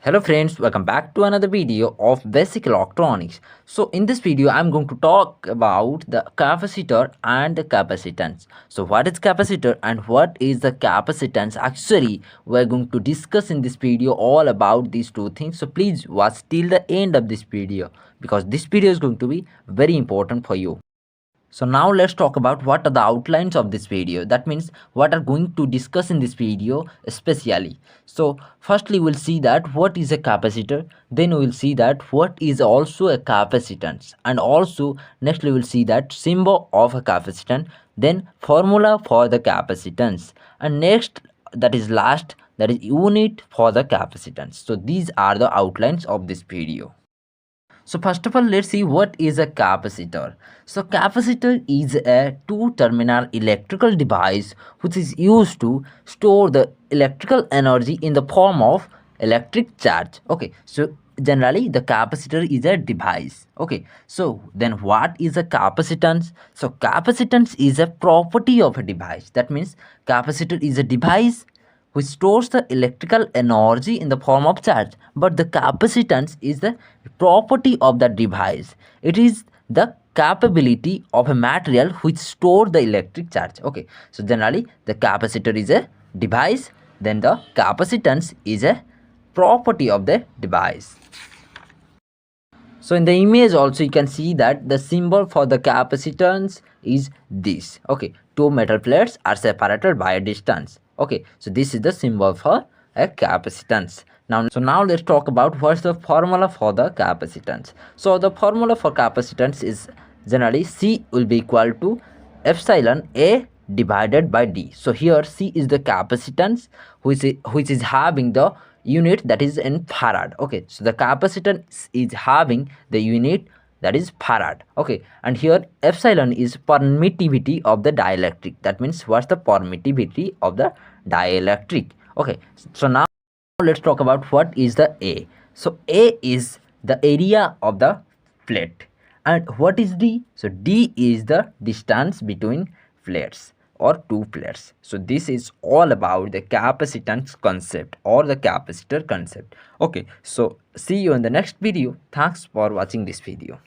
Hello friends, welcome back to another video of basic electronics. So in this video I'm going to talk about the capacitor and the capacitance. So what is capacitor and what is the capacitance? Actually we're going to discuss in this video all about these two things. So please watch till the end of this video because this video is going to be very important for you. So now let's talk about what are the outlines of this video. That means what are going to discuss in this video especially. So firstly we'll see that what is a capacitor, then we will see that what is also a capacitance, and also next we will see that symbol of a capacitance, then formula for the capacitance, and next that is last, that is unit for the capacitance. So these are the outlines of this video. So first of all, let's see what is a capacitor. So capacitor is a two-terminal electrical device which is used to store the electrical energy in the form of electric charge. Okay, so generally the capacitor is a device. Okay, so then what is a capacitance? So capacitance is a property of a device. That means capacitor is a device which stores the electrical energy in the form of charge, but the capacitance is the property of the device. It is the capability of a material which store the electric charge. Okay, so generally the capacitor is a device, then the capacitance is a property of the device. So in the image also you can see that the symbol for the capacitance is this. Okay, two metal plates are separated by a distance. Okay, so this is the symbol for a capacitance. Now let's talk about what's the formula for the capacitance. So the formula for capacitance is generally C will be equal to epsilon A divided by D. So here C is the capacitance which is having the unit that is in farad. Okay, so the capacitance is having the unit that is farad. Okay, and here epsilon is permittivity of the dielectric. That means what's the permittivity of the dielectric. Okay, so now let's talk about what is the A. So A is the area of the plate, and what is D? So D is the distance between plates or two plates. So this is all about the capacitance concept or the capacitor concept. Okay, so see you in the next video. Thanks for watching this video.